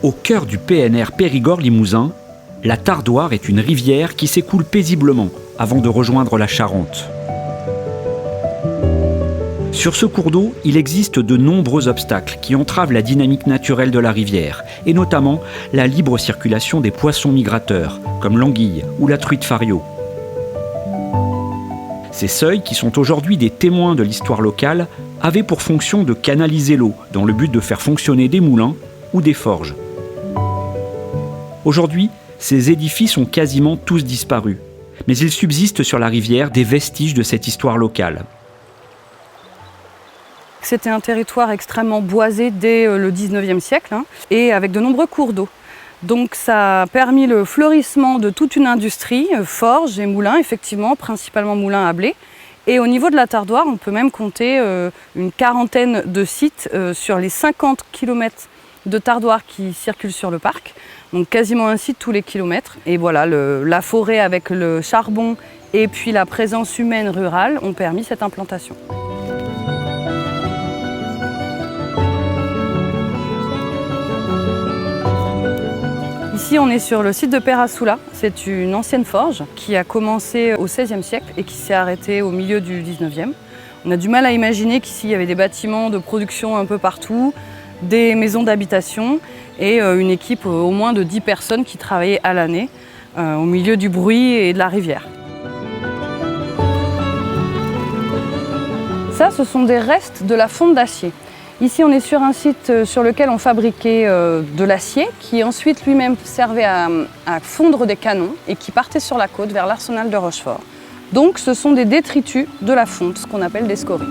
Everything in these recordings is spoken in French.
Au cœur du PNR Périgord-Limousin, la Tardoire est une rivière qui s'écoule paisiblement avant de rejoindre la Charente. Sur ce cours d'eau, il existe de nombreux obstacles qui entravent la dynamique naturelle de la rivière, et notamment la libre circulation des poissons migrateurs, comme l'anguille ou la truite fario. Ces seuils, qui sont aujourd'hui des témoins de l'histoire locale, avaient pour fonction de canaliser l'eau, dans le but de faire fonctionner des moulins ou des forges. Aujourd'hui, ces édifices ont quasiment tous disparu, mais il subsiste sur la rivière des vestiges de cette histoire locale. C'était un territoire extrêmement boisé dès le 19e siècle et avec de nombreux cours d'eau. Donc ça a permis le fleurissement de toute une industrie, forges et moulins, effectivement, principalement moulins à blé. Et au niveau de la Tardoire, on peut même compter une quarantaine de sites sur les 50 km de Tardoire qui circulent sur le parc. Donc quasiment un site tous les kilomètres. Et voilà, la forêt avec le charbon et puis la présence humaine rurale ont permis cette implantation. Ici, on est sur le site de Perasoula. C'est une ancienne forge qui a commencé au XVIe siècle et qui s'est arrêtée au milieu du XIXe. On a du mal à imaginer qu'ici, il y avait des bâtiments de production un peu partout, des maisons d'habitation et une équipe au moins de 10 personnes qui travaillaient à l'année au milieu du bruit et de la rivière. Ça, ce sont des restes de la fonte d'acier. Ici, on est sur un site sur lequel on fabriquait de l'acier qui ensuite lui-même servait à fondre des canons et qui partait sur la côte vers l'arsenal de Rochefort. Donc, ce sont des détritus de la fonte, ce qu'on appelle des scories.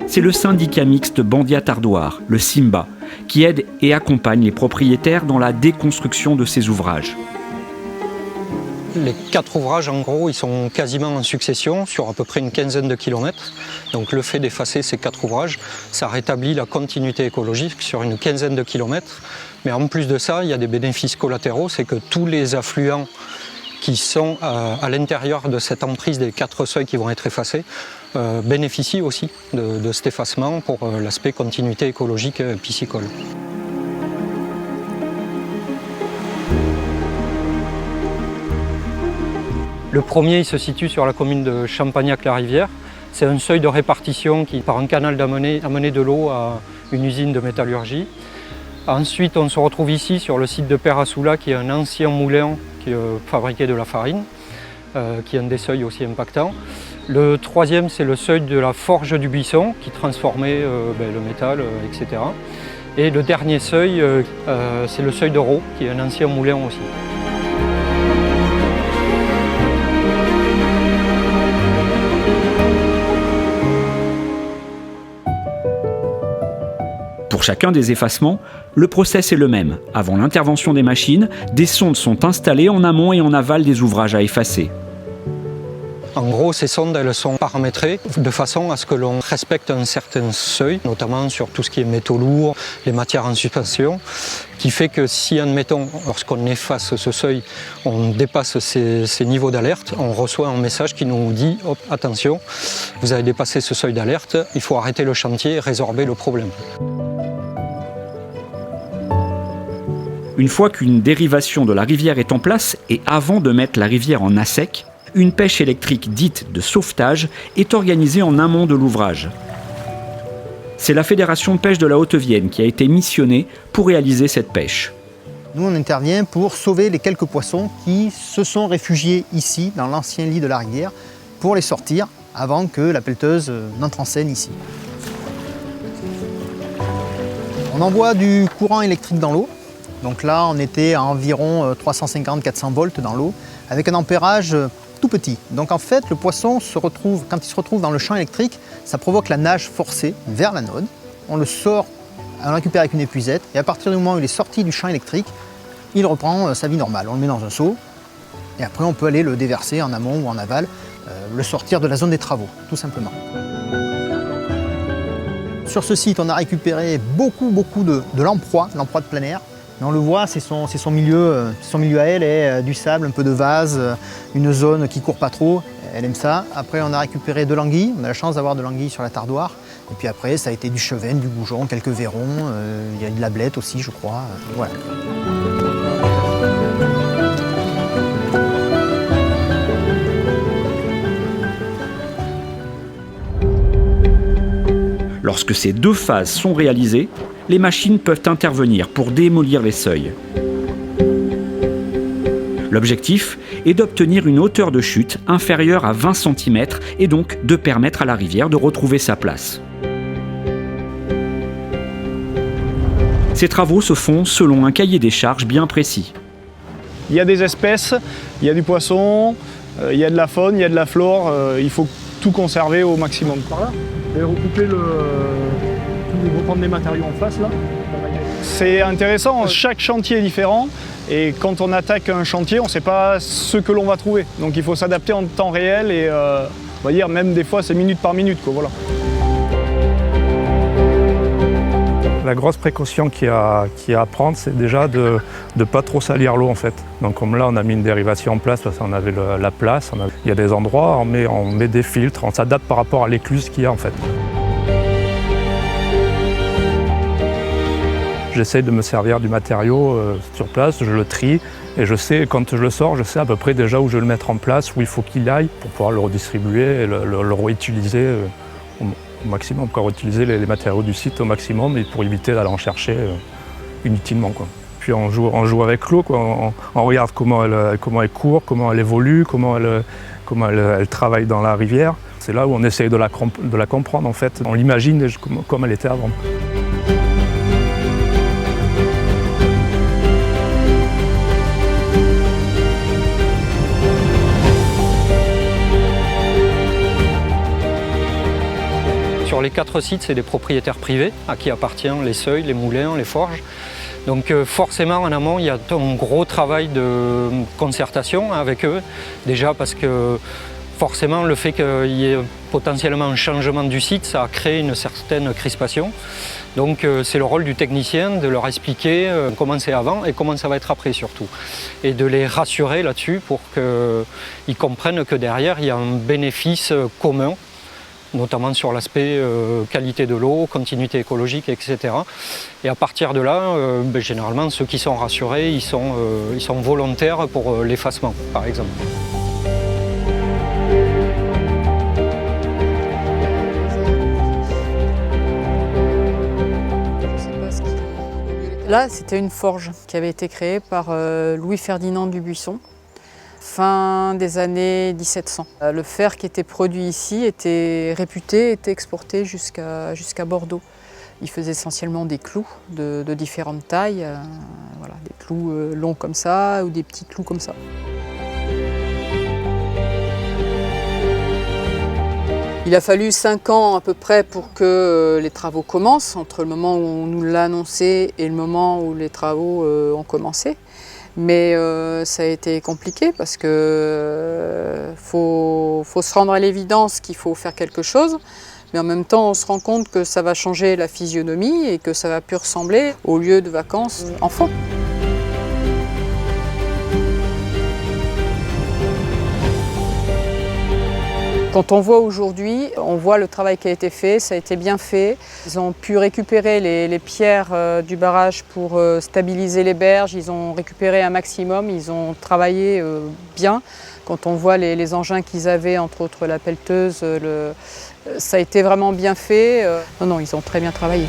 C'est le syndicat mixte Bandia Tardoire, le SIMBA, qui aide et accompagne les propriétaires dans la déconstruction de ces ouvrages. Les 4 ouvrages, en gros, ils sont quasiment en succession sur à peu près une quinzaine de kilomètres. Donc le fait d'effacer ces 4 ouvrages, ça rétablit la continuité écologique sur une quinzaine de kilomètres. Mais en plus de ça, il y a des bénéfices collatéraux, c'est que tous les affluents qui sont à l'intérieur de cette emprise des 4 seuils qui vont être effacés bénéficient aussi de cet effacement pour l'aspect continuité écologique piscicole. Le premier, il se situe sur la commune de Champagnac-la-Rivière. C'est un seuil de répartition qui, par un canal d'amener de l'eau à une usine de métallurgie. Ensuite, on se retrouve ici sur le site de Perasoula, qui est un ancien moulin qui fabriquait de la farine, qui est un des seuils aussi impactants. Le troisième, c'est le seuil de la forge du Buisson, qui transformait le métal, etc. Et le dernier seuil, c'est le seuil de Raux, qui est un ancien moulin aussi. Pour chacun des effacements, le process est le même. Avant l'intervention des machines, des sondes sont installées en amont et en aval des ouvrages à effacer. En gros, ces sondes, elles sont paramétrées de façon à ce que l'on respecte un certain seuil, notamment sur tout ce qui est métaux lourds, les matières en suspension, qui fait que si, admettons, lorsqu'on efface ce seuil, on dépasse ces niveaux d'alerte, on reçoit un message qui nous dit « Hop, attention, vous avez dépassé ce seuil d'alerte, il faut arrêter le chantier et résorber le problème ». Une fois qu'une dérivation de la rivière est en place et avant de mettre la rivière en assec, une pêche électrique dite de sauvetage est organisée en amont de l'ouvrage. C'est la Fédération de pêche de la Haute-Vienne qui a été missionnée pour réaliser cette pêche. Nous, on intervient pour sauver les quelques poissons qui se sont réfugiés ici, dans l'ancien lit de la rivière, pour les sortir avant que la pelleteuse n'entre en scène ici. On envoie du courant électrique dans l'eau. Donc là, on était à environ 350-400 volts dans l'eau, avec un ampérage tout petit. Donc en fait, le poisson, quand il se retrouve dans le champ électrique, ça provoque la nage forcée vers l'anode. On le sort, on le récupère avec une épuisette, et à partir du moment où il est sorti du champ électrique, il reprend sa vie normale. On le met dans un seau et après on peut aller le déverser en amont ou en aval, le sortir de la zone des travaux, tout simplement. Sur ce site, on a récupéré beaucoup de lamproie de plein air. Et on le voit, c'est son milieu à elle, et du sable, un peu de vase, une zone qui ne court pas trop. Elle aime ça. Après, on a récupéré de l'anguille. On a la chance d'avoir de l'anguille sur la tardoire. Et puis après, ça a été du chevenne, du goujon, quelques vairons. Il y a de la blette aussi, je crois. Voilà. Lorsque ces deux phases sont réalisées, les machines peuvent intervenir pour démolir les seuils. L'objectif est d'obtenir une hauteur de chute inférieure à 20 cm et donc de permettre à la rivière de retrouver sa place. Ces travaux se font selon un cahier des charges bien précis. Il y a des espèces, il y a du poisson, il y a de la faune, il y a de la flore, il faut tout conserver au maximum. Par là, et recouper reprendre les matériaux en face là. C'est intéressant, chaque chantier est différent et quand on attaque un chantier, on ne sait pas ce que l'on va trouver. Donc il faut s'adapter en temps réel et on va dire même des fois c'est minute par minute, quoi, voilà. La grosse précaution qu'il y a à prendre, c'est déjà de ne pas trop salir l'eau en fait. Donc comme là, on a mis une dérivation en place parce qu'on avait la place. Il y a des endroits, on met des filtres, on s'adapte par rapport à l'écluse qu'il y a en fait. J'essaie de me servir du matériau sur place, je le trie et je sais, quand je le sors, je sais à peu près déjà où je vais le mettre en place, où il faut qu'il aille pour pouvoir le redistribuer et le réutiliser au maximum, pour utiliser les matériaux du site au maximum et pour éviter d'aller en chercher inutilement, quoi. Puis on joue avec l'eau, quoi. On regarde comment elle court, comment elle évolue, comment elle travaille dans la rivière. C'est là où on essaye de la comprendre en fait. On l'imagine comme elle était avant. Sur les 4 sites, c'est des propriétaires privés à qui appartiennent les seuils, les moulins, les forges. Donc forcément en amont, il y a un gros travail de concertation avec eux. Déjà parce que forcément le fait qu'il y ait potentiellement un changement du site, ça a créé une certaine crispation. Donc c'est le rôle du technicien de leur expliquer comment c'est avant et comment ça va être après surtout. Et de les rassurer là-dessus pour qu'ils comprennent que derrière, il y a un bénéfice commun, notamment sur l'aspect qualité de l'eau, continuité écologique, etc. Et à partir de là, généralement, ceux qui sont rassurés, ils sont volontaires pour l'effacement, par exemple. Là, c'était une forge qui avait été créée par Louis-Ferdinand Dubuisson. Fin des années 1700. Le fer qui était produit ici était réputé, était exporté jusqu'à Bordeaux. Il faisait essentiellement des clous de différentes tailles, voilà, des clous longs comme ça ou des petits clous comme ça. Il a fallu 5 ans à peu près pour que les travaux commencent, entre le moment où on nous l'a annoncé et le moment où les travaux ont commencé. Mais ça a été compliqué parce que faut se rendre à l'évidence qu'il faut faire quelque chose, mais en même temps on se rend compte que ça va changer la physionomie et que ça va plus ressembler au lieu de vacances enfants. Quand on voit aujourd'hui, on voit le travail qui a été fait, ça a été bien fait. Ils ont pu récupérer les pierres du barrage pour stabiliser les berges, ils ont récupéré un maximum, ils ont travaillé bien. Quand on voit les engins qu'ils avaient, entre autres la pelleteuse, ça a été vraiment bien fait. Non, ils ont très bien travaillé.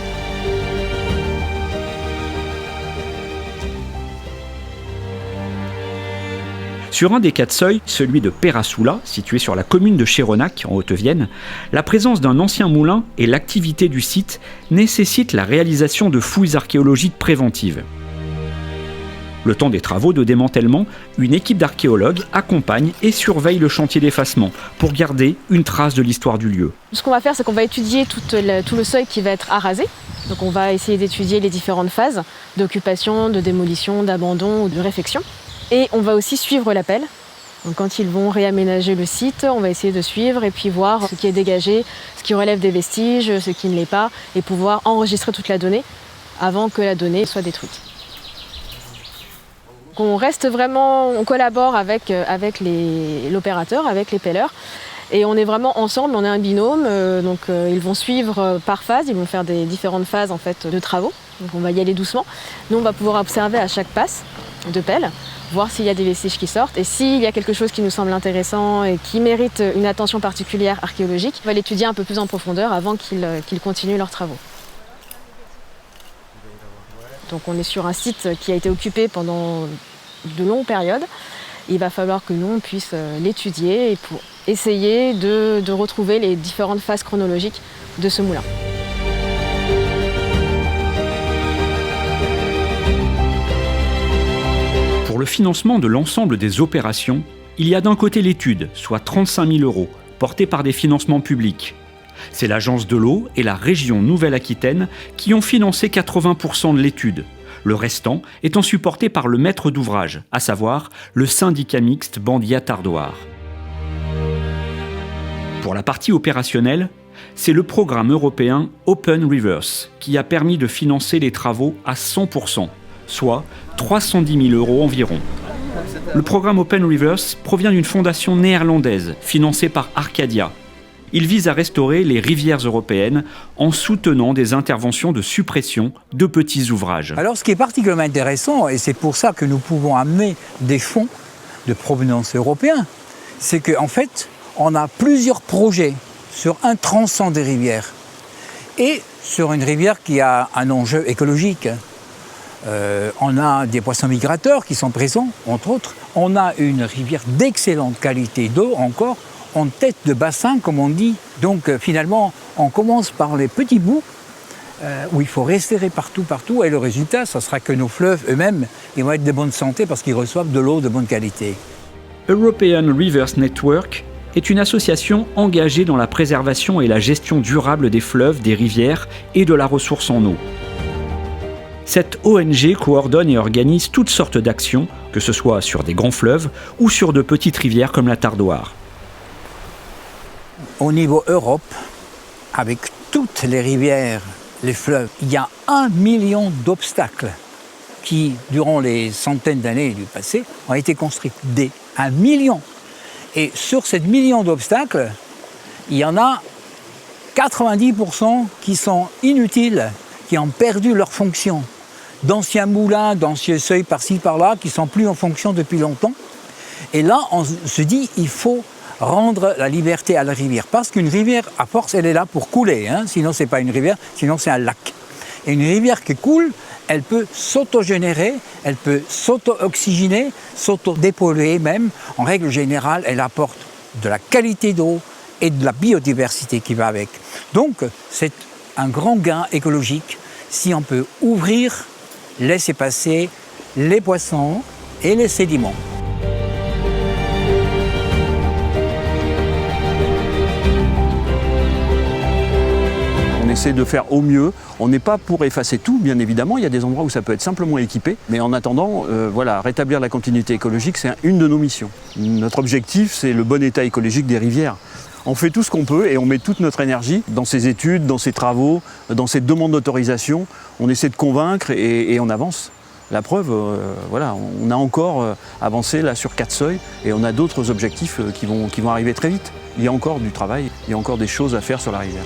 Sur un des 4 seuils, celui de Perrasoula, situé sur la commune de Chéronac, en Haute-Vienne, la présence d'un ancien moulin et l'activité du site nécessitent la réalisation de fouilles archéologiques préventives. Le temps des travaux de démantèlement, une équipe d'archéologues accompagne et surveille le chantier d'effacement pour garder une trace de l'histoire du lieu. Ce qu'on va faire, c'est qu'on va étudier tout le seuil qui va être arasé. Donc on va essayer d'étudier les différentes phases d'occupation, de démolition, d'abandon ou de réfection. Et on va aussi suivre la pelle. Donc quand ils vont réaménager le site, on va essayer de suivre et puis voir ce qui est dégagé, ce qui relève des vestiges, ce qui ne l'est pas, et pouvoir enregistrer toute la donnée avant que la donnée soit détruite. Donc on reste vraiment, on collabore avec l'opérateur, avec les pelleurs. Et on est vraiment ensemble, on est un binôme, ils vont suivre par phase, ils vont faire des différentes phases en fait, de travaux. Donc on va y aller doucement. Nous on va pouvoir observer à chaque passe de pelle, voir s'il y a des vestiges qui sortent et s'il y a quelque chose qui nous semble intéressant et qui mérite une attention particulière archéologique, on va l'étudier un peu plus en profondeur avant qu'ils continuent leurs travaux. Donc on est sur un site qui a été occupé pendant de longues périodes. Il va falloir que nous on puisse l'étudier et pour essayer de retrouver les différentes phases chronologiques de ce moulin. Pour le financement de l'ensemble des opérations, il y a d'un côté l'étude, soit 35 000 €, portée par des financements publics. C'est l'Agence de l'eau et la région Nouvelle-Aquitaine qui ont financé 80% de l'étude. Le restant étant supporté par le maître d'ouvrage, à savoir le syndicat mixte Bandiat-Ardoire. Pour la partie opérationnelle, c'est le programme européen Open Rivers qui a permis de financer les travaux à 100%, soit 310 000 € environ. Le programme Open Rivers provient d'une fondation néerlandaise financée par Arcadia. Il vise à restaurer les rivières européennes en soutenant des interventions de suppression de petits ouvrages. Alors ce qui est particulièrement intéressant, et c'est pour ça que nous pouvons amener des fonds de provenance européenne, c'est qu'en fait, on a plusieurs projets sur un tronçon des rivières et sur une rivière qui a un enjeu écologique. On a des poissons migrateurs qui sont présents, entre autres. On a une rivière d'excellente qualité d'eau encore, en tête de bassin, comme on dit. Donc finalement, on commence par les petits bouts où il faut restaurer partout. Et le résultat, ça sera que nos fleuves eux-mêmes, ils vont être de bonne santé parce qu'ils reçoivent de l'eau de bonne qualité. European Rivers Network est une association engagée dans la préservation et la gestion durable des fleuves, des rivières et de la ressource en eau. Cette ONG coordonne et organise toutes sortes d'actions, que ce soit sur des grands fleuves ou sur de petites rivières comme la Tardoire. Au niveau Europe, avec toutes les rivières, les fleuves, il y a 1 million d'obstacles qui, durant les centaines d'années du passé, ont été construits. 1 million. Et sur ces millions d'obstacles, il y en a 90% qui sont inutiles, qui ont perdu leur fonction. D'anciens moulins, d'anciens seuils par-ci, par-là, qui ne sont plus en fonction depuis longtemps. Et là, on se dit, il faut rendre la liberté à la rivière. Parce qu'une rivière, à force, elle est là pour couler. Sinon, ce n'est pas une rivière, sinon c'est un lac. Et une rivière qui coule, elle peut s'autogénérer, elle peut s'auto-oxygéner, s'auto-dépolluer même. En règle générale, elle apporte de la qualité d'eau et de la biodiversité qui va avec. Donc, c'est un grand gain écologique si on peut ouvrir, laisser passer les poissons et les sédiments. On essaie de faire au mieux. On n'est pas pour effacer tout, bien évidemment. Il y a des endroits où ça peut être simplement équipé. Mais en attendant, rétablir la continuité écologique, c'est une de nos missions. Notre objectif, c'est le bon état écologique des rivières. On fait tout ce qu'on peut et on met toute notre énergie dans ces études, dans ces travaux, dans ces demandes d'autorisation. On essaie de convaincre et on avance. La preuve, on a encore avancé là sur 4 seuils et on a d'autres objectifs qui vont arriver très vite. Il y a encore du travail, il y a encore des choses à faire sur la rivière.